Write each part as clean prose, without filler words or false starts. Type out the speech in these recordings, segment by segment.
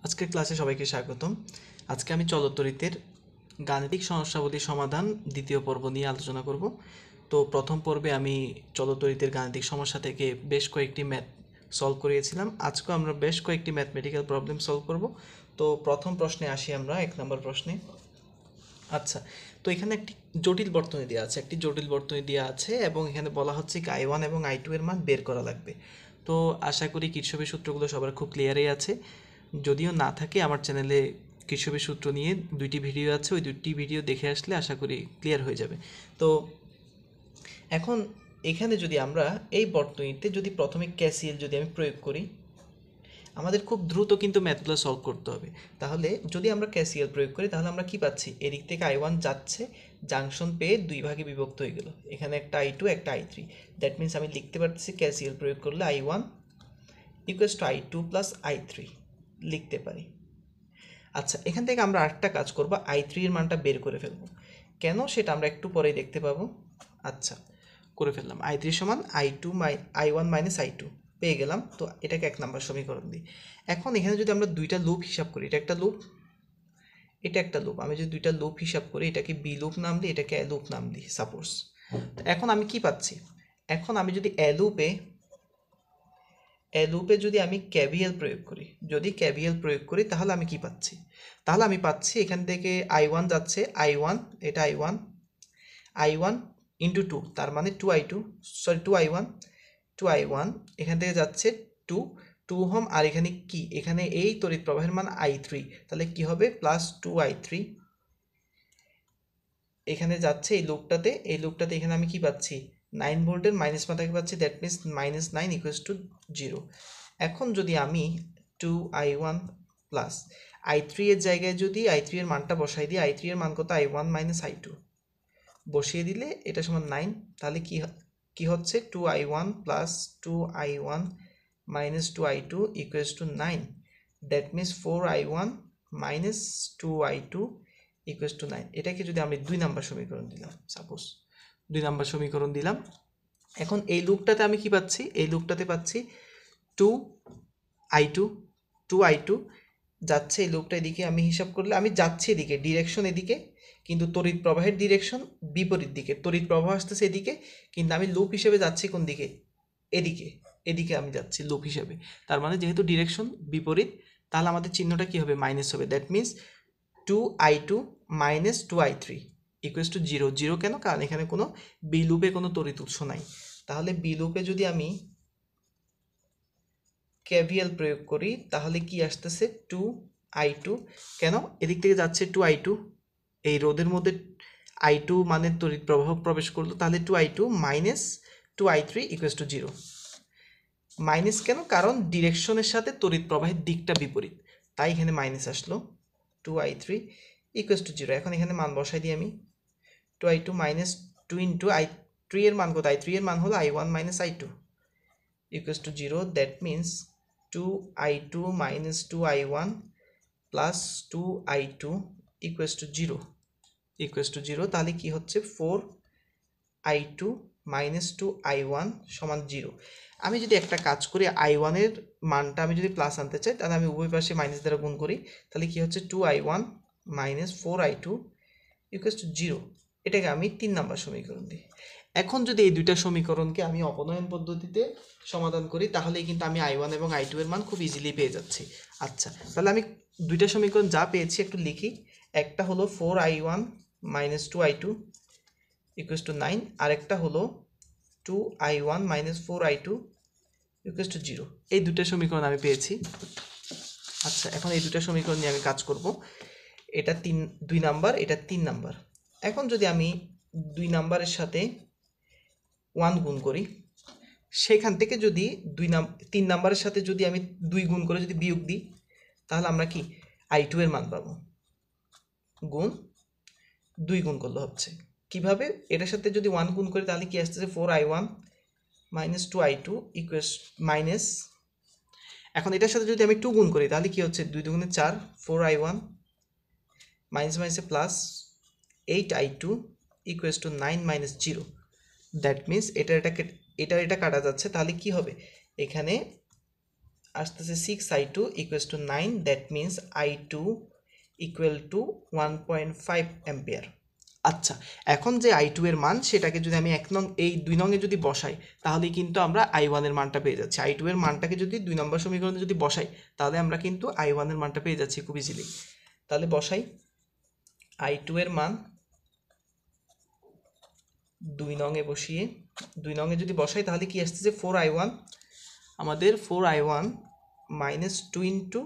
আজকের ক্লাসে সবাইকে স্বাগতম। আজকে আমি চলতরিতের গাণিতিক সমস্যাবলীর সমাধান দ্বিতীয় পর্ব নিয়ে আলোচনা করব। তো প্রথম পর্বে আমি চলতরিতের গাণিতিক সমস্যা থেকে বেশ কয়েকটি ম্যাথ সলভ করিয়েছিলাম। আজকেও আমরা বেশ কয়েকটি ম্যাথমেটিক্যাল প্রবলেম সলভ করব। তো প্রথম প্রশ্নে আসি আমরা, 1 নম্বর প্রশ্নে। আচ্ছা, তো এখানে একটি জটিল বর্তনী দেওয়া আছে, এবং এখানে বলা হচ্ছে কি I1 এবং I2 এর মান বের করা লাগবে। তো আশা করি কিরশফের সূত্রগুলো সবার খুব ক্লিয়ারই আছে। যদিও না থাকে, আমার চ্যানেলে কিরশফের সূত্র নিয়ে 2টি ভিডিও আছে, ওই 2টি ভিডিও দেখে আসলে আশা করি ক্লিয়ার হয়ে যাবে। তো এখন এখানে যদি আমরা এই বর্তনীতে যদি প্রথমে ক্যাসিএল যদি আমি প্রয়োগ করি, আমাদের খুব দ্রুত কিন্তু ম্যাথগুলো সলভ করতে হবে। তাহলে যদি আমরা ক্যাসিএল প্রয়োগ করি তাহলে আমরা কি পাচ্ছি, এদিক থেকে I1 যাচ্ছে, জাংশন পেয়ে 2 ভাগে বিভক্ত হয়ে গেল, এখানে একটা I2 একটা I3। দ্যাট মিনস আমি লিখতে পারছি ক্যাসিএল প্রয়োগ করলে I1 equals to I2 plus I3 লিখতে পারি। আচ্ছা, এখান থেকে আমরা আরেকটা কাজ করব, I3 এর মানটা বের করে ফেলবো। কেন সেটা আমরা একটু পরেই দেখতে পাবো। আচ্ছা, করে ফেললাম। I3 সমান I1 মাইনাস I2 পেয়ে গেলাম। তো এটাকে 1 নম্বর সমীকরণ দিই। এখন এখানে যদি আমরা দুইটা লুপ হিসাব করি, এটা একটা লুপ, এটা একটা লুপ, আমি যদি দুইটা লুপ হিসাব করি, এটাকে বি লুপ নাম দিই, এটাকে এ লুপ নাম দিই সাপোজ। তো এখন আমি কি পাচ্ছি, এখন আমি যদি এ লুপে যদি আমি কেভিএল প্রয়োগ করি তাহলে আমি কি পাচ্ছি, তাহলে আমি পাচ্ছি এখান থেকে I1 যাচ্ছে, I1 এটা I1 ইন্টু 2, তার মানে 2I1 এখান থেকে যাচ্ছে 2 হোম, আর এখানে কি, এখানে এই তড়িৎ প্রবাহের মান I3, তাহলে কি হবে প্লাস 2I3 এখানে যাচ্ছে এই লুপটাতে এখানে আমি কি পাচ্ছি, 9 ভোল্টের মাইনাস মাথাকে পাচ্ছি, দ্যাট মিনস -9 ইকুয়ালস টু 0। এখন যদি আমি 2I1 প্লাস I3 এর জায়গায় যদি I3 এর মানটা বসাই দিই, I3 এর মান কত, I1 মাইনাস I2 বসিয়ে দিলে এটা সমান 9, তাহলে কি হচ্ছে 2I1 plus 2I1 minus 2I2 equals to 9, that means 4I1 minus 2I2 equals to 9। এটাকে যদি আমি 2 নাম্বার সমীকরণ দিলাম, সাপোজ 2 নাম্বার সমীকরণ দিলাম। এখন এই লুপটাতে আমি কি পাচ্ছি, এই লুপটাতে পাচ্ছি 2I2 যাচ্ছে এই লুপটা এদিকে, আমি হিসাব করলে আমি যাচ্ছি এদিকে, ডিরেকশন এদিকে, কিন্তু তড়িৎ প্রবাহের ডিরেকশন বিপরীত দিকে, তড়িৎ প্রবাহ আসতেছে এদিকে, কিন্তু আমি লুপ হিসেবে যাচ্ছি কোন দিকে, এদিকে আমি যাচ্ছি লুপ হিসেবে। তার মানে যেহেতু ডিরেকশন বিপরীত, তাহলে আমাদের চিহ্নটা কি হবে, মাইনাস হবে। That means 2I2 minus 2I3 equals to 0 কেন, কারণ এখানে কোনো বি লুপে কোনো তড়িৎ উৎস নাই। তাহলে বি লুপে যদি আমি কেভিএল প্রয়োগ করি তাহলে কি আসতেছে, 2I2, কেন এদিক থেকে যাচ্ছে 2I2, এই রোধের মধ্যে I2 মানে তড়িৎ প্রবাহ প্রবেশ করলো, তাহলে 2I2 minus 2I3 equals to 0। Minus কেন, কারণ ডিরেকশনের সাথে তড়িৎ প্রবাহের দিকটা বিপরীত, তাই এখানে মাইনাস আসলো। 2I3 equals to 0। এখন এখানে মান বসাই দিই আমি, 2I2 মাইনাস 2 ইন্টু I3 এর মান কত, I3 এর মান হলো I1 minus I2 equals to 0। That means 2I2 minus 2I1 plus 2I2 equals to 0, তাহলে কি হচ্ছে 4I2 মাইনাস 2I1 সমান 0। আমি যদি একটা কাজ করি, I1 এর মানটা আমি যদি প্লাস আনতে চাই, তাহলে আমি উভয় পাশে মাইনাস দ্বারা গুণ করি, তাহলে কি হচ্ছে 2I1 minus 4I2 equals to 0। এটাকে আমি 3 নম্বর সমীকরণ দিই। এখন যদি এই দুইটা সমীকরণকে আমি অপনয়ন পদ্ধতিতে সমাধান করি, তাহলেই কিন্তু আমি I1 এবং I2 এর মান খুব ইজিলি পেয়ে যাচ্ছি। আচ্ছা, তাহলে আমি দুইটা সমীকরণ যা পেয়েছি একটু লিখি। একটা হলো 4I1 minus 2I2 equals to 9, আর একটা হলো 2I1 minus 4I2 equals to 0। এই দুটো সমীকরণ আমি পেয়েছি। আচ্ছা, এখন এই দুটো সমীকরণ নিয়ে আমি কাজ করব। এটা 2 নাম্বার, এটা 3 নাম্বার। এখন যদি আমি 2 নাম্বারের সাথে 1 গুণ করি, সেখান থেকে যদি 3 নাম্বারের সাথে যদি আমি 2 গুণ করে যদি বিয়োগ দিই, তাহলে আমরা কি I2 এর মান পাবো। 2 গুণ করলে হচ্ছে কিভাবে, এটার সাথে যদি 1 গুণ করি তাহলে কি আসতেছে 4I1 minus 2I2 equals minus, এখন এটার সাথে যদি আমি 2 গুণ করি তাহলে কি হচ্ছে, 2 দুগুণে 4, 4I1 মাইনাস মাইনাসে plus 8I2 equals to 9 minus 0। That means এটা কাটা যাচ্ছে, তাহলে কি হবে, এখানে আসতেছে 6i2 equals to 9, that means i2 equal to 1.5 ampere. আচ্ছা, এখন যে i2 এর মান সেটাকে যদি আমি 2 নং এ যদি বসাই তাহলে কিন্তু আমরা i1 এর মানটা পেয়ে যাচ্ছি। i2 এর মানটাকে যদি 2 নম্বর সমীকরণে যদি বসাই তাহলে আমরা কিন্তু i1 এর মানটা পেয়ে যাচ্ছি খুব ইজিলি। তাহলে বসাই i2 এর মান 2 নং এ বসিয়ে 2 নং এ যদি বসাই তাহলে কি আসতেছে 4i1, আমাদের 4i1 minus 2 into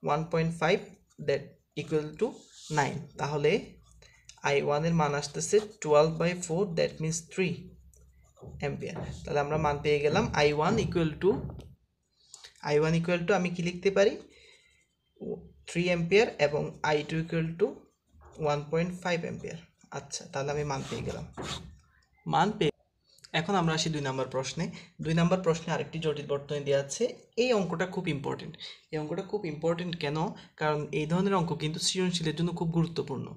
1.5 that equal to 9, তাহলে i1 এর মান আসতেছে 12/4 দ্যাট মিনস 3 অ্যাম্পিয়ার। তাহলে আমরা মান পেয়ে গেলাম i1 ইকুয়াল টু আমি কি লিখতে পারি 3 অ্যাম্পিয়ার এবং i2 ইকুয়াল টু 1.5 অ্যাম্পিয়ার। আচ্ছা, তাহলে আমি মান পেয়ে গেলাম। এখন আমরা আসি 2 নম্বর প্রশ্নে। 2 নম্বর প্রশ্নে আরেকটি জটিল বর্তনী দেওয়া আছে। এই অঙ্কটা খুব ইম্পর্টেন্ট। কেন? কারণ এই ধরনের অঙ্ক কিন্তু সৃজনশীলের জন্য খুব গুরুত্বপূর্ণ।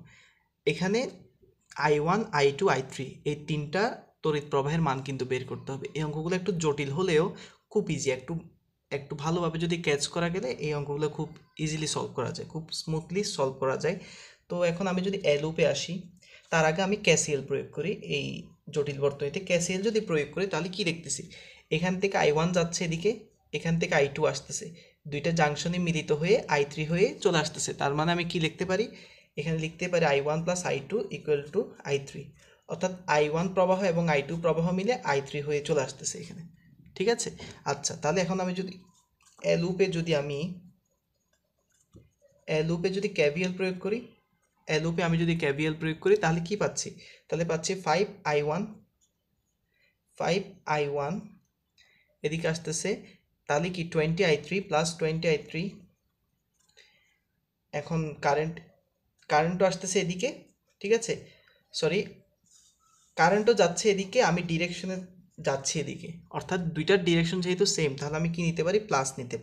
এখানে i1, i2, i3 এই তিনটা তড়িৎ প্রবাহের মান কিন্তু বের করতে হবে। এই অঙ্কগুলো একটু জটিল হলেও খুব ইজি, একটু ভালোভাবে যদি ক্যাচ করা গেলে এই অঙ্কগুলো খুব ইজিলি সলভ করা যায়, খুব স্মুথলি সলভ করা যায়। তো এখন আমি যদি লুপে আসি, তার আগে আমি ক্যাসিএল প্রয়োগ করি। এই জটিল বর্তনীতে ক্যাসিএল যদি প্রয়োগ করি তাহলে কি দেখতেছি, এখান থেকে i1 যাচ্ছে এদিকে, এখান থেকে i2 আসতেছে, দুইটা জাংশনে মিলিত হয়ে i3 হয়ে চলে আসতেছে। তার মানে আমি কি লিখতে পারি, এখানে লিখতে পারি i1 plus i2 equal to i3, অর্থাৎ i1 প্রবাহ এবং i2 প্রবাহ মিলে i3 হয়ে চলে আসতেছে এখানে। ঠিক আছে? আচ্ছা, তাহলে এখন আমি যদি লুপে যদি KVL প্রয়োগ করি, লুপে আমি যদি KVL প্রয়োগ করি তাহলে কি পাচ্ছি, তাহলে পাচ্ছি 5i1 এদিকে আসতেছে, তাহলে কি 20i3 প্লাস 20i3, এখন কারেন্টও আসতেছে এদিকে, ঠিক আছে, সরি কারেন্টও যাচ্ছে এদিকে, আমি ডিরেকশনে যাচ্ছি এদিকে, অর্থাৎ দুইটার ডিরেকশন যেহেতু সেম তাহলে আমি কি নিতে পারি, প্লাস নিতে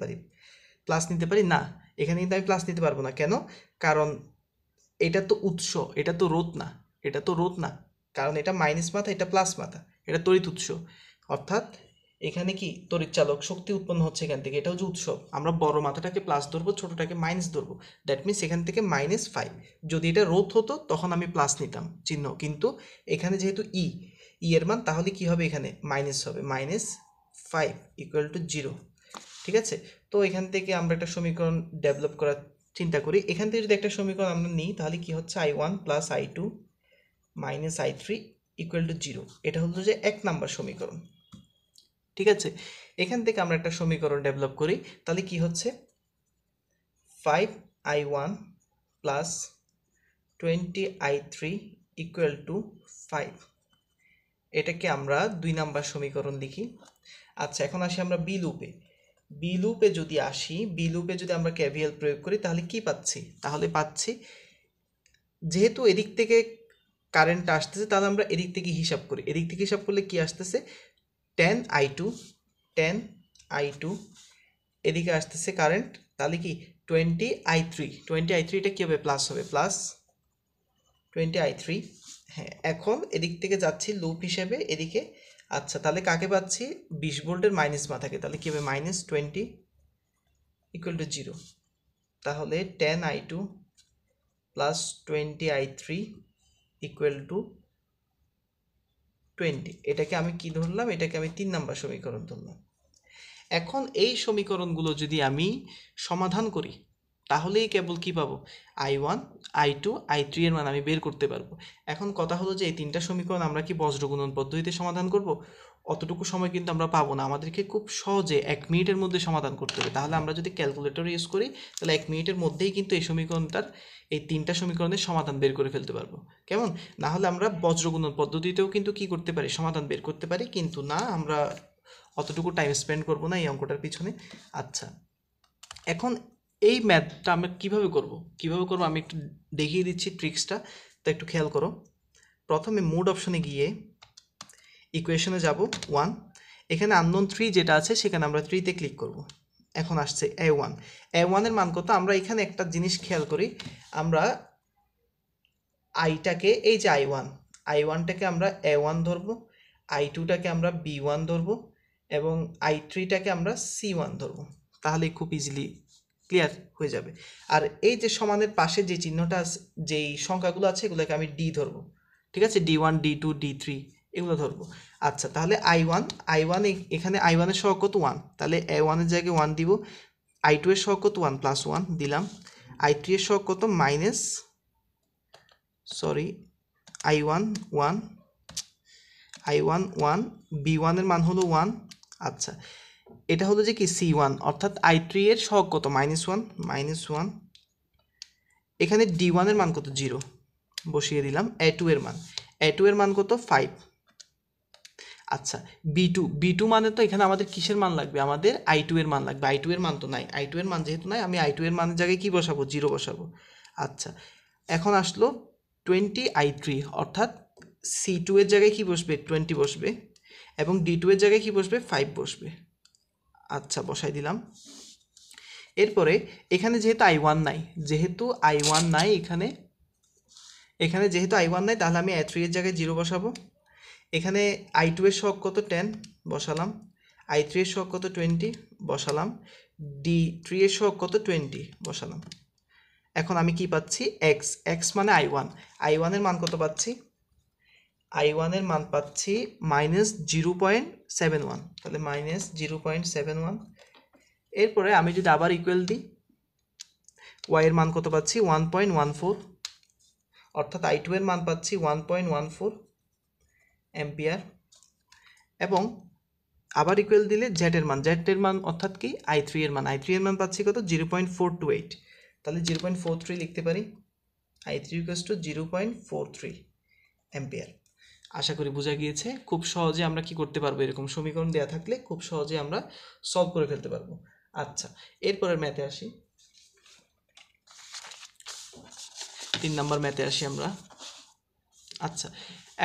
পারি না, এখানে কিন্তু আমি প্লাস নিতে পারবো না। কেন? কারণ এটা তো উৎস, এটা তো রোধ না, কারণ এটা মাইনাস মাথা, এটা প্লাস মাথা, এটা তড়িৎ উৎস, অর্থাৎ এখানে কি তড়িৎ চালক শক্তি উৎপন্ন হচ্ছে এখান থেকে, এটা হচ্ছে উৎস। আমরা বড় মাথাটাকে প্লাস ধরবো, ছোটটাকে মাইনাস ধরবো, দ্যাট মিনস এখান থেকে -5। যদি এটা রোধ হতো তখন আমি প্লাস নিতাম চিহ্ন, কিন্তু এখানে যেহেতু এর মান, তাহলে কি হবে, এখানে মাইনাস হবে, -5 ইকুয়াল টু 0। ঠিক আছে? তো এখান থেকে আমরা একটা সমীকরণ ডেভেলপ করার চিন্তা করি। এখান থেকে যদি একটা সমীকরণ আমরা নিই তাহলে কি হচ্ছে, i1 plus i2 minus i3 equal to 0। এটা হলো যে 1 নাম্বার সমীকরণ। ঠিক আছে? এখান থেকে আমরা একটা সমীকরণ ডেভেলপ করি, তাহলে কি হচ্ছে, 5i1 plus 20i3 equal to 5। এটাকে আমরা 2 নাম্বার সমীকরণ লিখি। আচ্ছা, এখন আসি আমরা বি লুপে যদি আমরা KVL প্রয়োগ করি তাহলে কি পাচ্ছি, যেহেতু এদিক থেকে কারেন্ট আসতেছে তাহলে আমরা এদিক থেকে হিসাব করি, করলে কি আসতেছে, 10i2 এদিকে আসতেছে কারেন্ট, তাহলে কি 20i3 এটা কি হবে, প্লাস হবে, প্লাস 20i3। হ্যাঁ, এখন এদিক থেকে যাচ্ছি লুপ হিসেবে এদিকে। আচ্ছা, তাহলে কাকে পাচ্ছি, 20 ভোল্টের মাইনাস মাথাকে, তাহলে কি হবে, -20 ইকুয়াল টু 0। তাহলে 10i2 plus 20i3 equal to 20। এটাকে আমি কি ধরলাম, এটাকে আমি 3 নাম্বার সমীকরণ ধরলাম। এখন এই সমীকরণগুলো যদি আমি সমাধান করি তাহলেই কেবল কি পাবো, i1, i2, i3 এর মান আমি বের করতে পারবো। এখন কথা হলো যে এই তিনটা সমীকরণ আমরা কি বজ্রগুণন পদ্ধতিতে সমাধান করব? অতটুকু সময় কিন্তু আমরা পাবো না, আমাদেরকে খুব সহজে 1 মিনিটের মধ্যে সমাধান করতে হবে। তাহলে আমরা যদি ক্যালকুলেটর ইউজ করি তাহলে 1 মিনিটের মধ্যেই কিন্তু এই তিনটা সমীকরণের সমাধান বের করে ফেলতে পারবো। কেমন? না হলে আমরা বজ্রগুণন পদ্ধতিতেও কিন্তু কি করতে পারি, সমাধান বের করতে পারি, কিন্তু না, আমরা অতটুকু টাইম স্পেন্ড করবো না এই অঙ্কটার পিছনে। আচ্ছা, এখন এই ম্যাথটা আমরা কিভাবে করব আমি একটু দেখিয়ে দিচ্ছি ট্রিক্সটা, তো একটু খেয়াল করো। প্রথমে মোড অপশনে গিয়ে ইকুয়েশনে যাব 1, এখানে আননোন 3 যেটা আছে সেখানে আমরা 3 তে ক্লিক করব। এখন আসছে a1 এর মান কত, আমরা এখানে একটা জিনিস খেয়াল করি, আমরা আইটাকে, এই যে i1টাকে আমরা a1 ধরবো, i2টাকে আমরা b1 ধরবো এবং i3টাকে আমরা C1 ধরবো, তাহলে খুব ইজিলি ক্লিয়ার হয়ে যাবে। আর এই যে সমানের পাশে যে চিহ্নটা আছে, যেই সংখ্যাগুলো আছে, এগুলোকে আমি ডি ধরবো, ঠিক আছে, D1 D2 D3 এগুলো ধরবো। আচ্ছা, তাহলে i1 এখানে i1 এর সহগ কত 1, তাহলে a1 এর জায়গায় 1 দিব, i2 এর সহগ কত 1 প্লাস 1 দিলাম, i3 এর সহগ কত মাইনাস i1 1 b1 এর মান হলো 1। আচ্ছা, এটা হলো যে কি C1, অর্থাৎ i3 এর সহগ কত -1, এখানে D1 এর মান কত 0 বসিয়ে দিলাম, a2 এর মান কত 5। আচ্ছা, b2 মানে তো এখানে আমাদের কিসের মান লাগবে, আমাদের i2 এর মান লাগবে, i2 এর মান তো নাই, i2 এর মান যেহেতু নাই আমি i2 এর মানের জায়গায় কি বসাবো 0 বসাবো। আচ্ছা, এখন আসলো 20i3, অর্থাৎ C2 এর জায়গায় কি বসবে 20 বসবে এবং D2 এর জায়গায় কি বসবে 5 বসবে। আচ্ছা, বসাই দিলাম। এরপরে এখানে যেহেতু i1 নাই, এখানে যেহেতু i1 নাই, তাহলে আমি a3 এর জায়গায় 0 বসাবো। এখানে i2 এর সহগ কত 10 বসালাম, i3 এর সহগ কত 20 বসালাম, D3 এর সহগ কত 20 বসালাম। এখন আমি কি পাচ্ছি x মানে i1 এর মান কত পাচ্ছি, i1 এর মান পাচ্ছি -0.71, তাহলে -0.71। এরপরে আমি যদি আবার ইকুয়াল দিই, y এর মান কত পাচ্ছি 1.14, অর্থাৎ i2 এর মান পাচ্ছি 1.14 অ্যাম্পিয়ার। এবং আবার ইকুয়াল দিলে z এর মান অর্থাৎ কি i3 এর মান পাচ্ছি কত 0.428, তাহলে 0.43 লিখতে পারি, i3 = 0.43 অ্যাম্পিয়ার। আশা করি বোঝা গিয়েছে। খুব সহজে আমরা কি করতে পারবো, এরকম সমীকরণ দেওয়া থাকলে খুব সহজে আমরা সলভ করে ফেলতে পারবো। আচ্ছা, এরপরের ম্যাথে আসি, 3 নম্বর ম্যাথে আসি আমরা। আচ্ছা,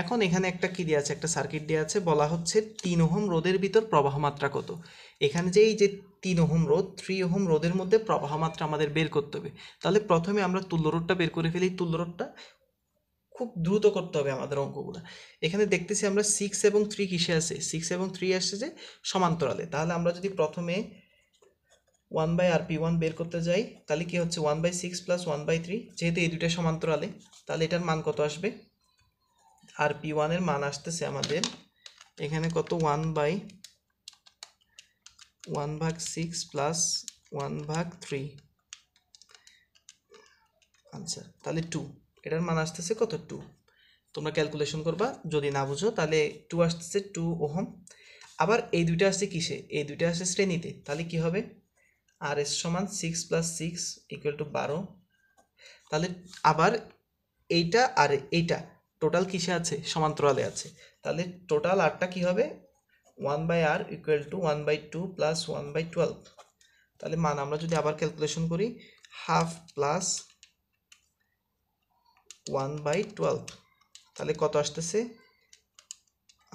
এখন এখানে একটা কি দেওয়া আছে, একটা সার্কিট দেওয়া আছে, বলা হচ্ছে 3 ওহম রোধের ভিতর প্রবাহ মাত্রা কত। এখানে যে এই যে 3 ওহম রোধ, 3 ওহম রোধের মধ্যে প্রবাহ মাত্রা আমাদের বের করতে হবে। তাহলে প্রথমে আমরা তুল্য রোধটা বের করে ফেলি। তুল্য রোধটা খুব দ্রুত করতে হবে আমাদের অঙ্কগুলো। এখানে দেখতেছি আমরা 6 এবং 3 কিসে আছে, 6 এবং 3 আসছে যে সমান্তরালে। তাহলে আমরা যদি প্রথমে 1/RP1 বের করতে যাই, তাহলে কি হচ্ছে 1/6 + 1/3, যেহেতু এই দুইটা সমান্তরালে, তাহলে এটার মান কত আসবে, RP1 এর মান আসতেছে আমাদের এখানে কত 1/6 + 1/3, আচ্ছা, তাহলে 2, এটার মান আসতেছে কত 2। তোমরা ক্যালকুলেশন করবা, যদি না বুঝো তাহলে 2 আসতেছে 2 ওহম। আবার এই দুইটা আসছে কিসে, এই দুইটা আসছে শ্রেণীতে, তাহলে কি হবে RS = 6 + 6 = 12। তাহলে আবার এইটা আর এইটা টোটাল কিসে আছে, সমান্তরালে আছে, তাহলে টোটাল আরটা কি হবে 1/R = 1/2 + 1/12। তাহলে মান আমরা যদি আবার ক্যালকুলেশন করি, হাফ প্লাস 1/12, তাহলে কত আসতেছে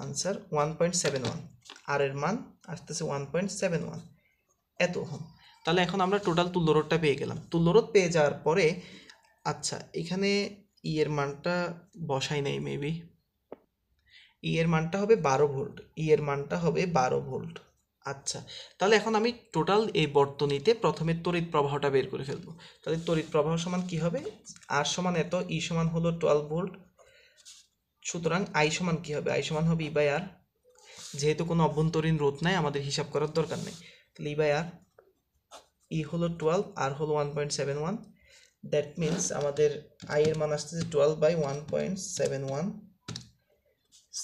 আনসার 1.71, আর এর মান আসতেছে 1.71 এত ওহম। তাহলে এখন আমরা টোটাল তুল্য রোধটা পেয়ে গেলাম। তুল্য রোধ পেয়ে যাওয়ার পরে, আচ্ছা, এখানে এর মানটা বসাই নাই, মেবি এর মানটা হবে 12 ভোল্ট, এর মানটা হবে 12 ভোল্ট। আচ্ছা, তাহলে এখন আমি টোটাল এই বর্তনীতে প্রথমে তড়িৎ প্রবাহটা বের করে ফেলবো। তাহলে তড়িৎ প্রবাহ সমান কি হবে, আর সমান এত, ই সমান হলো 12 ভোল্ট, সুতরাং আই সমান কি হবে, আই সমান হবে E/R। যেহেতু কোনো অভ্যন্তরীণ রোধ নাই, আমাদের হিসাব করার দরকার নেই, তাহলে E/R, ই হলো 12, আর হলো 1.71, দ্যাট মিনস আমাদের আই এর মান আসতেছে 12/1.71,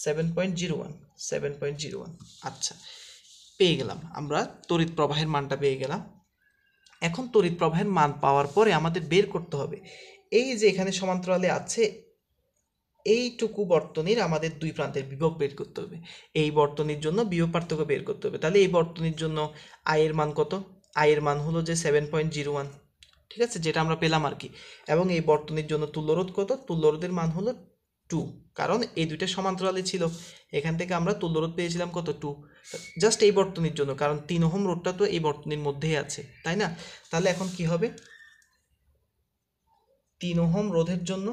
7.01। আচ্ছা, পেয়ে গেলাম, আমরা তড়িৎ প্রবাহের মানটা পেয়ে গেলাম। এখন তড়িৎ প্রবাহের মান পাওয়ার পরে আমাদের বের করতে হবে, এই যে এখানে সমান্তরালে আছে এইটুকু বর্তনীর আমাদের দুই প্রান্তের বিভব বের করতে হবে। এই বর্তনীর জন্য বিভব পার্থক্য বের করতে হবে। তাহলে এই বর্তনীর জন্য আয়ের মান কত, আয়ের মান হলো যে 7.01, ঠিক আছে, যেটা আমরা পেলাম আর কি। এবং এই বর্তনীর জন্য তুল্যরোধ কত, তুল্যরোধের মান হলো 2, কারণ এই দুইটা সমান্তরালে ছিল, এখান থেকে আমরা তুল্যরোধ পেয়েছিলাম কত 2, জাস্ট এই বর্তনীর জন্য, কারণ 3 ওহম রোধটা তো এই বর্তনীর মধ্যেই আছে, তাই না। তাহলে এখন কি হবে, 3 ওহম রোধের জন্য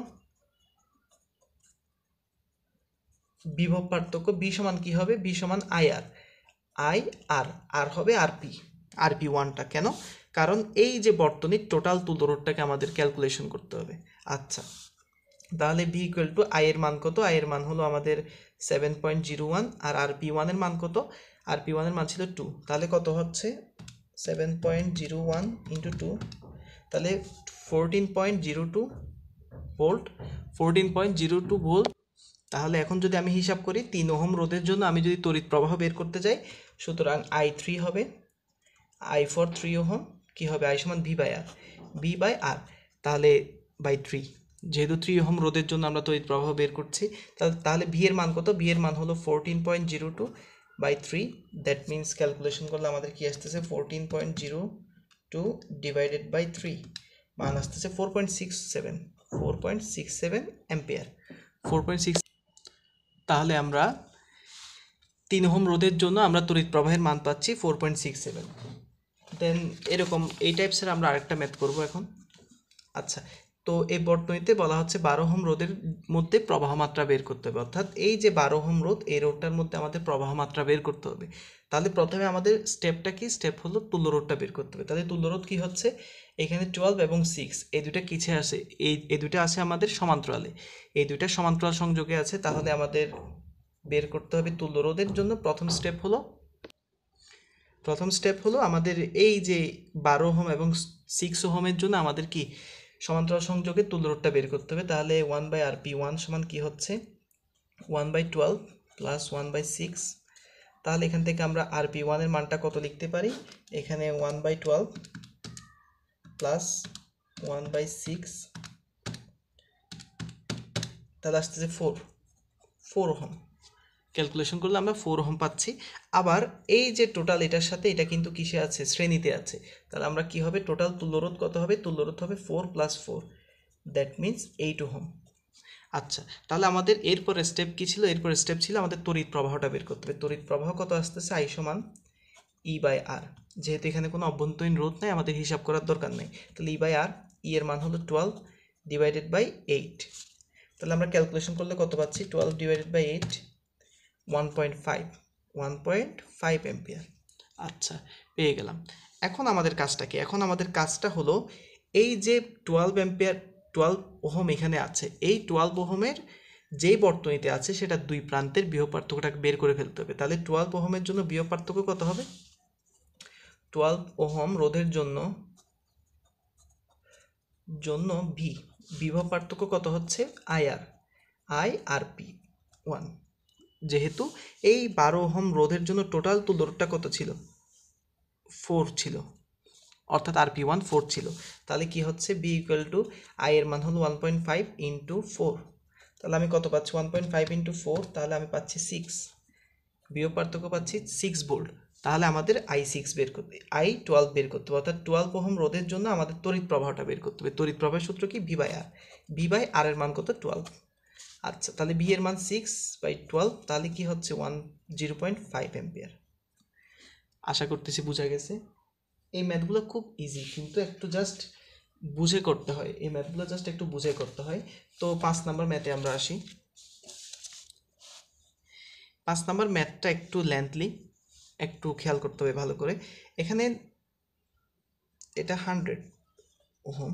বিভব পার্থক্য বি সমান কি হবে, বি সমান IR, আই আর আর হবে আরপি ওয়ানটা কেন, কারণ এই যে বর্তনীর টোটাল তুল্য রোধটাকে আমাদের ক্যালকুলেশন করতে হবে। আচ্ছা, তাহলে ভি ইকুয়াল টু আই এর মান কত? আই এর মান হলো আমাদের 7.01, আর আরপি ওয়ানের মান কত? আরপি ওয়ানের মান ছিল 2, তাহলে কত হচ্ছে 7.01 ইন্টু 2, তাহলে 14.02 ভোল্ট, 14.02 ভোল্ট। তাহলে এখন যদি আমি হিসাব করি 3 ওহম রোধের জন্য আমি যদি তড়িৎ প্রবাহ বের করতে যাই, সুতরাং I3 হবে I ফর 3 ওহম, কী হবে? I সমান ভি বাই আর, তাহলে বাই 3, যেহেতু 3 ওহম রোধের জন্য আমরা তড়িৎ প্রবাহ বের করছি, তাহলে ভি এর মান কত? ভি এর মান হলো 14.02 বাই 3, দ্যাট মিনস ক্যালকুলেশন করলে আমাদের কি আসতেছে 14.02 ডিভাইডেড বাই 3, মান আসতেছে 4.67 অ্যাম্পিয়ার, 4.6। তাহলে আমরা 3 ওহম রোধের জন্য আমরা তড়িৎ প্রবাহের মান পাচ্ছি 4.67। দেন এরকম এই টাইপসের আমরা আরেকটা ম্যাথ করব এখন। আচ্ছা, তো এই বর্তনীতে বলা হচ্ছে 12 ওহম রোধের মধ্যে প্রবাহ মাত্রা বের করতে হবে, অর্থাৎ এই যে 12 ওহম রোধ, এই রোধটার মধ্যে আমাদের প্রবাহ মাত্রা বের করতে হবে। তাহলে প্রথমে আমাদের স্টেপটা কি? স্টেপ হলো তুল্য রোধটা বের করতে হবে। তাহলে তুল্য রোধ কী হচ্ছে? এখানে 12 এবং 6 এই দুইটা কিছে আসে, এই দুইটা আছে আমাদের সমান্তরালে, এই দুইটা সমান্তরাল সংযোগে আছে। তাহলে আমাদের বের করতে হবে তুল্য রোধের জন্য প্রথম স্টেপ হলো আমাদের এই যে 12 ওহম এবং 6 ওহমের জন্য আমাদের কি সমান্তরাল সংযোগে তুল্য রোধটা বের করতে হবে। তাহলে 1/RP1 সমান কি হচ্ছে 1/12 প্লাস 1/6। তাহলে এখান থেকে আমরা RP1 এর মানটা কত লিখতে পারি? এখানে 1/12 প্লাস 1/6, তাহলে আসতেছে 4 ওহম। ক্যালকুলেশন করলে আমরা 4 ওহম পাচ্ছি। আবার এই যে টোটাল এটার সাথে এটা কিন্তু কিসে আছে? শ্রেণীতে আছে। তাহলে আমরা কি হবে? টোটাল তুল্যরোধ কত হবে? তুল্যরোধ হবে 4 প্লাস 4, দ্যাট মিনস 8 ওহম। আচ্ছা, তাহলে আমাদের এরপরে স্টেপ কী ছিল? এরপরে স্টেপ ছিল আমাদের তড়িৎ প্রবাহটা বের করতে হবে। তড়িৎ প্রবাহ কত আসতেছে? I সমান E/R। যেহেতু এখানে কোনো অভ্যন্তরীণ রোধ নাই, আমাদের হিসাব করার দরকার নেই। তাহলে E/R, E এর মান হলো 12 ডিভাইডেড বাই 8। তাহলে আমরা ক্যালকুলেশন করলে কত পাচ্ছি? 12 ডিভাইডেড বাই 8, 1.5 অ্যাম্পিয়ার। আচ্ছা, পেয়ে গেলাম। এখন আমাদের কাজটা কি? এখন আমাদের কাজটা হলো এই যে 12 ওহম এখানে আছে, এই 12 ওহমের যেই বর্তনীতে আছে সেটা দুই প্রান্তের বিভব পার্থক্যটাকে বের করে ফেলতে হবে। তাহলে 12 ওহমের জন্য বিভব পার্থক্য কত হবে? 12 ওহম রোধের জন্য বিভব পার্থক্য কত হচ্ছে? IRP1। যেহেতু এই 12 ওহম রোধের জন্য টোটাল তুল্য রোধটা কত ছিল? 4 ছিল, অর্থাৎ RP1 4 ছিল। তাহলে কি হচ্ছে? B ইকুয়াল টু I এর মান হলো 1.5 ইন্টু 4। তাহলে আমি কত পাচ্ছি? 1.5 ইন্টু 4, তাহলে আমি পাচ্ছি 6। বিভব পার্থক্য পাচ্ছি 6 ভোল্ট। তাহলে আমাদের I12 বের করতে হবে, অর্থাৎ 12 ওহম রোধের জন্য আমাদের তড়িৎ প্রবাহটা বের করতে হবে। তড়িৎ প্রবাহের সূত্র কি? V/R এর মান কত? 12। আচ্ছা, তাহলে V এর মান 6/12, তাহলে কি হচ্ছে 0.5 অ্যাম্পিয়ার। আশা করতেছি বোঝা গেছে। এই ম্যাথগুলো খুব ইজি, কিন্তু একটু জাস্ট বুঝে করতে হয়। এই ম্যাথগুলো জাস্ট একটু বুঝে করতে হয়। তো 5 নাম্বার ম্যাথে আমরা আসি। 5 নাম্বার ম্যাথটা একটু লেন্থলি, একটু খেয়াল করতে হবে ভালো করে। এখানে এটা 100 ওহম।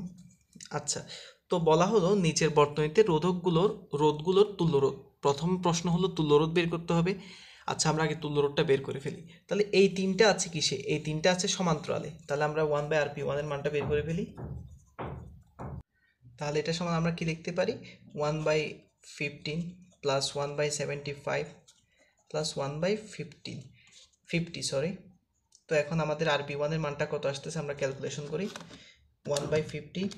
আচ্ছা, তো বলা হলো নিচের বর্তনীতে রোধগুলোর তুল্যরোধ। প্রথম প্রশ্ন হলো তুল্যরোধ বের করতে হবে। আচ্ছা, আমরা আগে তুল্যরোধটা বের করে ফেলি। তাহলে এই তিনটা আছে কিসে? এই তিনটা আছে সমান্তরালে। তাহলে আমরা 1/RP1 এর মানটা বের করে ফেলি। তাহলে এটা সমান আমরা কি লিখতে পারি? 1/15 প্লাস 1/75 প্লাস 1/50, সরি। তো এখন আমাদের RP1 এর মানটা কত আসতেছে? আমরা ক্যালকুলেশন করি। 1/50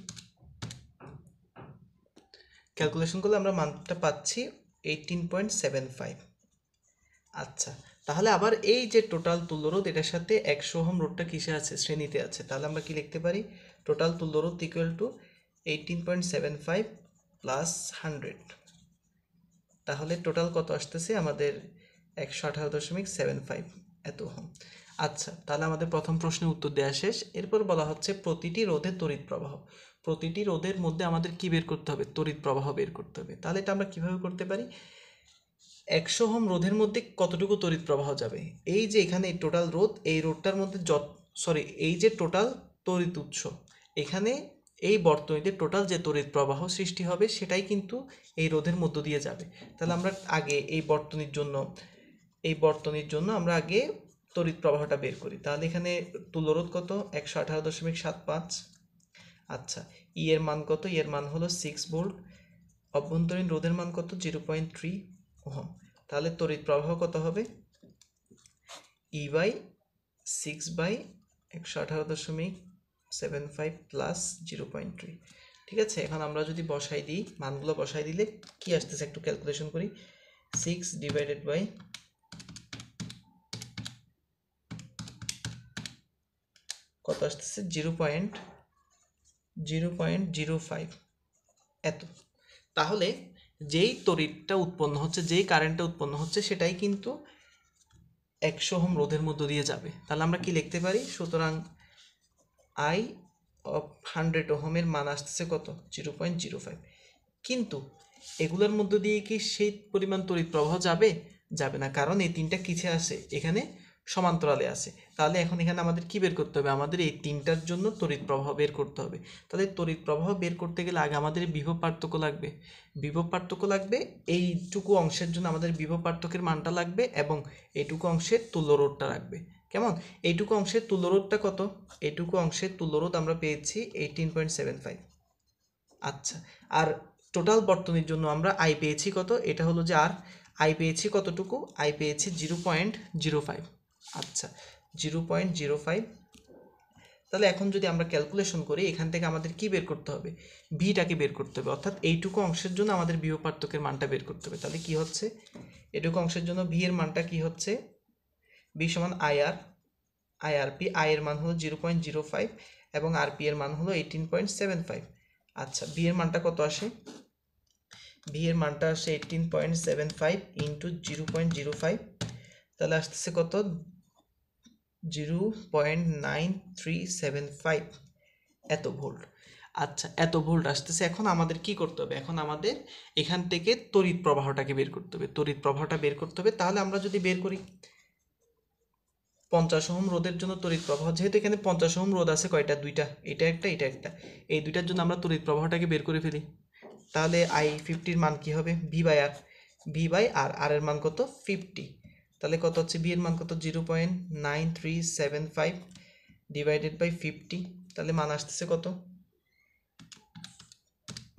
ক্যালকুলেশন করলে আমরা মানটা পাচ্ছি 18.75। আচ্ছা, তাহলে আবার এই যে টোটাল তুল্যরোধ, এটার সাথে 100 ওহম রোধটা কিসে আছে? শ্রেণীতে আছে। তাহলে আমরা কি লিখতে পারি? টোটাল তুল্যরোধ ইকুয়াল টু 18.75 প্লাস 100। তাহলে টোটাল কত আসতেছে আমাদের? 118.75 এত ওহম। আচ্ছা, তাহলে আমাদের প্রথম প্রশ্নের উত্তর দেওয়া শেষ। এরপর বলা হচ্ছে প্রতিটি রোধের তড়িৎ প্রবাহ। প্রতিটি রোধের মধ্যে আমাদের কি বের করতে হবে? তড়িৎ প্রবাহ বের করতে হবে। তাহলে এটা আমরা কিভাবে করতে পারি? 100 ওহম রোধের মধ্যে কতটুকু তড়িৎ প্রবাহ যাবে? এই যে এখানে টোটাল রোধ, এই রোধটার মধ্যে এই যে টোটাল তড়িৎ উৎস, এখানে এই বর্তনীতে টোটাল যে তড়িৎ প্রবাহ সৃষ্টি হবে সেটাই কিন্তু এই রোধের মধ্য দিয়ে যাবে। তাহলে আমরা আগে এই বর্তনীর জন্য আমরা আগে তড়িৎ প্রবাহটা বের করি। তাহলে এখানে তুল্যরোধ কত? 118.75। আচ্ছা, ই এর মান কত? ই এর মান হলো 6 ভোল্ট। অভ্যন্তরীণ রোধের মান কত? 0.3 ওহম। তাহলে তড়িৎ প্রবাহ কত হবে? E by 6/118.75 plus 0.3। ঠিক আছে, এখন আমরা যদি বসাই দিই, মানগুলো বসাই দিলে কি আসতেছে একটু ক্যালকুলেশন করি। 6 ডিভাইডেড বাই কত আসতেছে? 0.05 এত। তাহলে যেই তড়িৎটা উৎপন্ন হচ্ছে, যেই কারেন্টটা উৎপন্ন হচ্ছে, সেটাই কিন্তু 100 ওহম রোধের মধ্য দিয়ে যাবে। তাহলে আমরা কি লিখতে পারি? সুতরাং আই অফ 100 ওহমের মান আসতেছে কত? 0.05। কিন্তু এগুলোর মধ্য দিয়ে কি সেই পরিমাণ তড়িৎ প্রবাহ যাবে? যাবে না, কারণ এই তিনটা কিসে আছে? এখানে সমান্তরালে আছে। তাহলে এখন এখানে আমাদের কি বের করতে হবে? আমাদের এই তিনটার জন্য তড়িৎ প্রবাহ বের করতে হবে। তাহলে তড়িৎ প্রবাহ বের করতে গেলে আগে আমাদের বিভব পার্থক্য লাগবে। বিভব পার্থক্য লাগবে, এইটুকু অংশের জন্য আমাদের বিভব পার্থক্যের মানটা লাগবে, এবং এইটুকু অংশের তুল্যরোধটা লাগবে। কেমন? এইটুকু অংশের তুল্যরোধটা কত? এইটুকু অংশের তুল্যরোধ আমরা পেয়েছি 18.75। আচ্ছা, আর টোটাল বর্তনীর জন্য আমরা আই পেয়েছি কত? এটা হলো যে আর আই পেয়েছি কতটুকু? আই পেয়েছি 0.05। আচ্ছা, 0.05। তাহলে এখন যদি আমরা ক্যালকুলেশন করি, এখান থেকে আমাদের কি বের করতে হবে? ভিটাকে বের করতে হবে, অর্থাৎ এইটুকু অংশের জন্য আমাদের বিভব পার্থক্যের মানটা বের করতে হবে। তাহলে কি হচ্ছে? এটুকু অংশের জন্য ভি এর মানটা কি হচ্ছে? ভি সমান আইআরপি। আই এর মান হলো 0.05 এবং আরপি এর মান হলো 18.75। আচ্ছা, বি এর মানটা কত আসে? বি এর মানটা আসে 18.75 ইন্টু 0.05। তাহলে আসতেছে কত? 0.9375 এত ভোল্ট। আচ্ছা, এত ভোল্ট আসতেছে। এখন আমাদের কি করতে হবে? এখন আমাদের এখান থেকে তড়িৎ প্রবাহটাকে বের করতে হবে। তড়িৎ প্রবাহটা বের করতে হবে। তাহলে আমরা যদি বের করি 50 ওহম রোধের জন্য তড়িৎ প্রবাহ, যেহেতু এখানে 50 ওহম রোধ আছে কয়টা? দুইটা, এটা একটা, এটা একটা। এই দুইটার জন্য আমরা তড়িৎ প্রবাহটাকে বের করে ফেলি। তাহলে I50 মান কি হবে? ভি বাই আর, আর এর মান কত? 50। তাহলে কত হচ্ছে? বি এর মান কত? 0.9375 ডিভাইডেড বাই 50। তাহলে মান আসতেছে কত?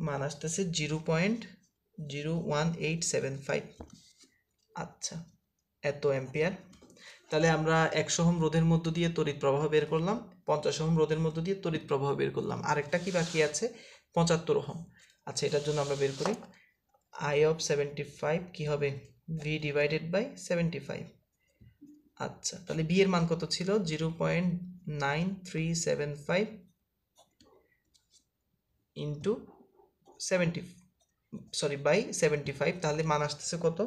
মান আসতেছে 0.01875। আচ্ছা, এত অ্যাম্পিয়ার। তাহলে আমরা 100 ওহম রোধের মধ্য দিয়ে তড়িৎ প্রবাহ বের করলাম, 50 ওহম রোধের মধ্য দিয়ে তড়িৎ প্রবাহ বের করলাম। আরেকটা কি বাকি আছে? 75 ওহম। আচ্ছা, এটার জন্য আমরা বের করি আই অফ 75 কি হবে? V divided by 75। আচ্ছা, তাহলে বি এর মান কত ছিল? 0.9375 ইন্টু 75। তাহলে মান আসতেছে কত?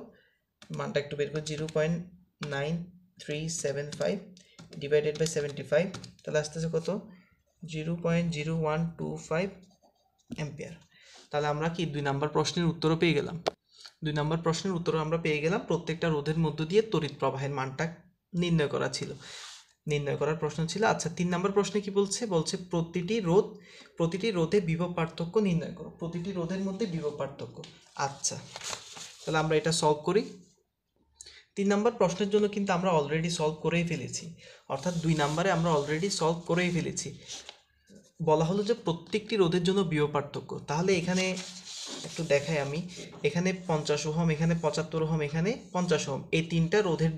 মানটা একটু বের করি। 0.9375 ডিভাইডেড বাই 75। তাহলে আসতেছে কত? 0.0125 অ্যাম্পিয়ার। তাহলে আমরা কি 2 নম্বর প্রশ্নের উত্তরও পেয়ে গেলাম। 2 নম্বর প্রশ্নের উত্তর আমরা পেয়ে গেলাম। প্রত্যেকটা রোধের মধ্য দিয়ে তড়িৎ প্রবাহের মানটা নির্ণয় করার প্রশ্ন ছিল। আচ্ছা, 3 নম্বর প্রশ্নে কি বলছে? বলছে প্রতিটি রোধে বিভব পার্থক্য নির্ণয় করো। প্রতিটি রোধের মধ্যে বিভব পার্থক্য। আচ্ছা, তাহলে আমরা এটা সলভ করি। 3 নম্বর প্রশ্নের জন্য কিন্তু আমরা অলরেডি সলভ করেই ফেলেছি, অর্থাৎ 2 নম্বরে আমরা অলরেডি সলভ করেই ফেলেছি। বলা হলো যে প্রত্যেকটি রোধের জন্য বিভব পার্থক্য। তাহলে এখানে একটু দেখাই আমি, এখানে 50 ওহম, এখানে 75 ওহম, এখানে 50 ওহম, এই তিনটা রোধের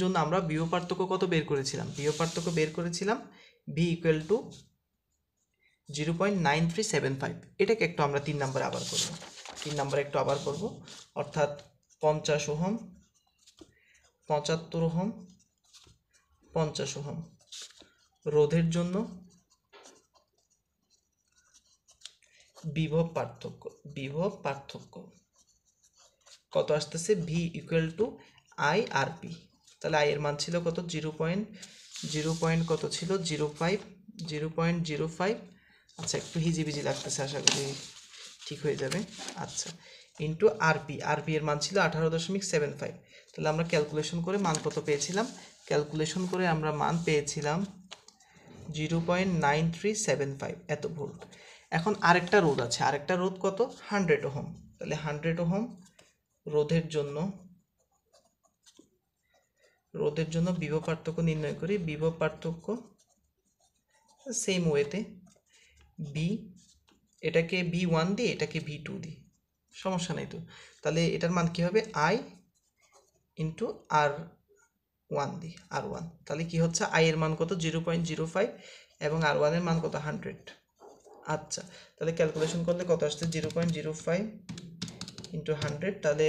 জন্য আমরা বিভব পার্থক্য কত বের করেছিলাম? বিভব পার্থক্য বের করেছিলাম ভি ইকুয়াল টু 0.9375। এটাকে একটু আমরা 3 নম্বরে আবার করব। 3 নম্বরে একটু আবার করব, অর্থাৎ 50 ওহম, 75 ওহম, 50 ওহম রোধের জন্য বিভব পার্থক্য কত আসতেছে? V equal to I R P. তাহলে আই এর মান ছিল কত? 0.0 কত ছিল? 0.05। আচ্ছা, একটু হিজিবিজি লাগতেছে, আশা করি ঠিক হয়ে যাবে। আচ্ছা, ইন্টু আরপি, আরপি এর মান ছিল 18.75। তাহলে আমরা ক্যালকুলেশন করে মান কত পেয়েছিলাম? ক্যালকুলেশন করে আমরা মান পেয়েছিলাম 0.9375 এত ভোল্ট। এখন আরেকটা রোধ আছে, আরেকটা রোধ কত? 100 ওহম। তাহলে 100 ওহম রোধের জন্য বিভব পার্থক্য নির্ণয় করি। বিভব পার্থক্য সেম ওয়েতে বি, এটাকে V1 দিই, এটাকে V2 দিই, সমস্যা নেই তো। তাহলে এটার মান কি হবে? I ইন্টু R1 দিই, R1। তাহলে কি হচ্ছে? I এর মান কত? 0.05 এবং R1 এর মান কত? 100। আচ্ছা, তাহলে ক্যালকুলেশন করলে কত আসছে? 0.05 ইন্টু 100, তাহলে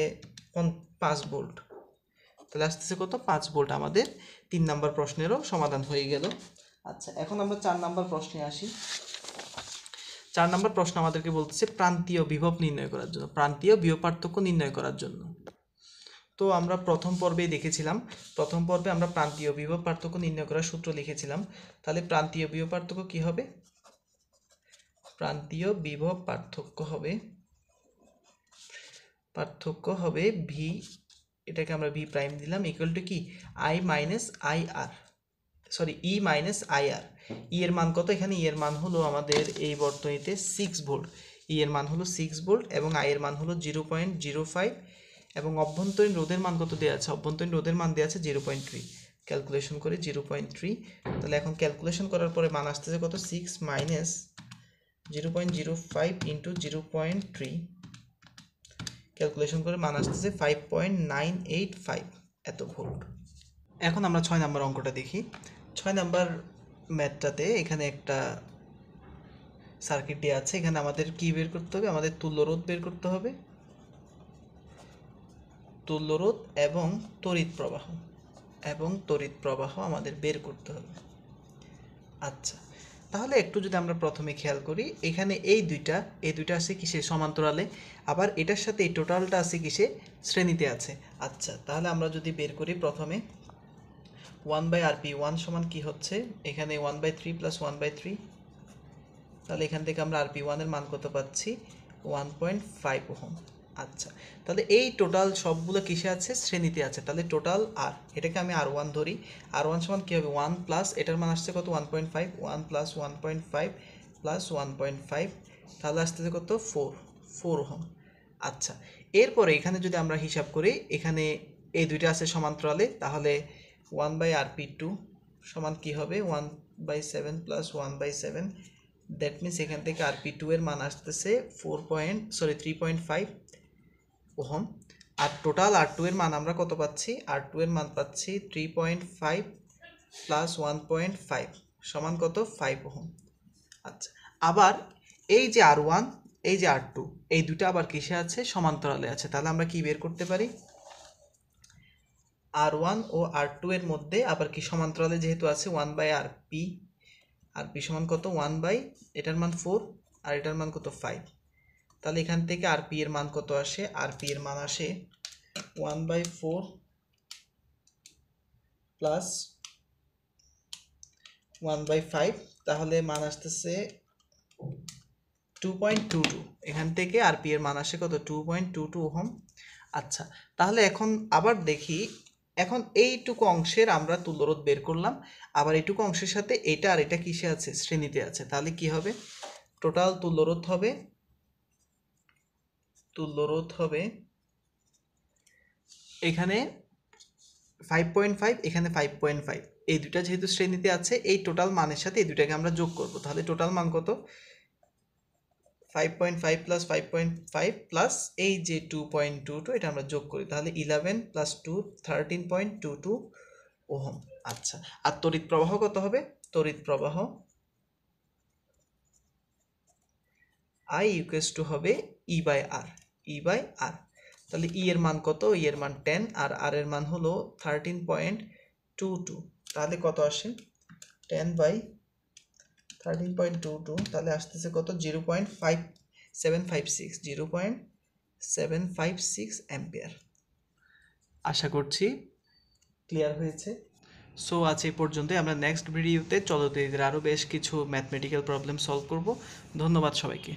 5 ভোল্ট। তাহলে আসতেছে কত? 5 ভোল্ট। আমাদের 3 নম্বর প্রশ্নেরও সমাধান হয়ে গেল। আচ্ছা, এখন আমরা 4 নম্বর প্রশ্নে আসি। 4 নম্বর প্রশ্ন আমাদেরকে বলতেছে প্রান্তীয় বিভব নির্ণয় করার জন্য, প্রান্তীয় বিভব পার্থক্য নির্ণয় করার জন্য। তো আমরা প্রথম পর্বেই দেখেছিলাম, প্রথম পর্বে আমরা প্রান্তীয় বিভব পার্থক্য নির্ণয় করার সূত্র লিখেছিলাম। তাহলে প্রান্তীয় বিভব পার্থক্য কি হবে? প্রান্তীয় বিভব পার্থক্য হবে ভি, এটাকে আমরা ভি প্রাইম দিলাম, ইকুয়াল টু কি? I minus I R, sorry E minus I R. E এর মান কত? এখানে ই এর মান হলো আমাদের এই বর্তনীতে 6 ভোল্ট। ই এর মান হলো 6 ভোল্ট এবং আই এর মান হলো 0.05 এবং অভ্যন্তরীণ রোধের মান কত দেওয়া আছে? অভ্যন্তরীণ রোধের মান দেওয়া আছে 0.3। ক্যালকুলেশন করি 0.3। তাহলে এখন ক্যালকুলেশন করার পরে মান আসতেছে কত? 6 মাইনাস 0.05 ইন্টু 0.3, ক্যালকুলেশন করে মান আসতেছে 5.985 এত ভোল্ট। এখন আমরা 6 নম্বর অঙ্কটা দেখি। 6 নম্বর ম্যাথটাতে এখানে একটা সার্কিট দেওয়া আছে। এখানে আমাদের কি বের করতে হবে? আমাদের তুল্যরোধ বের করতে হবে, তুল্যরোধ এবং তড়িৎ প্রবাহ আমাদের বের করতে হবে। আচ্ছা, তাহলে একটু যদি আমরা প্রথমে খেয়াল করি, এখানে এই দুইটা আছে কিসে? সমান্তরালে। আবার এটার সাথে এই টোটালটা আছে কিসে? শ্রেণীতে আছে। আচ্ছা, তাহলে আমরা যদি বের করি প্রথমে 1/RP, 1 সমান কি হচ্ছে? এখানে 1/3 প্লাস 1/3। তাহলে এখান থেকে আমরা RP1 এর মান কত পাচ্ছি? 1.5 ওহম। আচ্ছা, তাহলে এই টোটাল সবগুলো কিসে আছে? শ্রেণীতে আছে। তাহলে টোটাল আর, এটাকে আমি R1 ধরি। R1 সমান কী হবে? 1 প্লাস এটার মান আসছে কত? 1.5, 1 প্লাস 1.5 প্লাস 1.5, তাহলে আসতেছে কত? 4 ওহম। আচ্ছা, এরপরে এখানে যদি আমরা হিসাব করি, এখানে এই দুইটা আছে সমান্তরালে, তাহলে 1/RP2 সমান কি হবে? 1/7 প্লাস 1/7। দ্যাট মিনস এখান থেকে RP2 এর মান আসতেছে 3.5 ওহম। আর টোটাল R2 এর মান আমরা কত পাচ্ছি? R2 এর মান পাচ্ছি 3.5 প্লাস 1.5 সমান কত? 5 ওহম। আচ্ছা, আবার এই যে R1, এই যে R2, এই দুটো আবার কিসে আছে? সমান্তরালে আছে। তাহলে আমরা কি বের করতে পারি? R1 ও R2 এর মধ্যে আবার কি সমান্তরালে যেহেতু আছে 1/RP, RP সমান কত? 1/, এটার মান 4 আর এটার মান কত? 5। তাহলে এখান থেকে RP এর মান কত আসে? RP এর মান আসে 1/4 প্লাস 1/5, তাহলে মান আসতেছে 2.22। এখান থেকে RP এর মান আসে কত? 2.22 ওহম। আচ্ছা, তাহলে এখন আবার দেখি, এখন এইটুকু অংশের আমরা তুল্যরোধ বের করলাম, আবার এইটুকু অংশের সাথে এটা আর এটা কিসে আছে? শ্রেণীতে আছে। তাহলে কি হবে? টোটাল তুল্যরোধ হবে এখানে 5.5, এখানে 5.5, এই দুটা যেহেতু শ্রেণীতে আছে, এই টোটাল মানের সাথে এই দুটাকে আমরা যোগ করব। তাহলে টোটাল মান কত? 5.5 প্লাস 5.5 প্লাস এই যে 2.22, এটা আমরা যোগ করি, তাহলে 11 প্লাস 2 13.22 ওহম। আচ্ছা, আর তড়িৎ প্রবাহ কত হবে? তড়িৎ প্রবাহ I ইকুয়ালস টু হবে E/R। তাহলে E এর মান কত? E এর মান 10 আর R এর মান হলো 13.22। তাহলে কত আসে? 10/13.22, তাহলে আসতেছে কত? 0.756 অ্যাম্পিয়ার। আশা করছি ক্লিয়ার হয়েছে। সো আজ এই পর্যন্তই। আমরা নেক্সট ভিডিওতে চলতে আরও বেশ কিছু ম্যাথমেটিক্যাল প্রবলেম সলভ করব। ধন্যবাদ সবাইকে।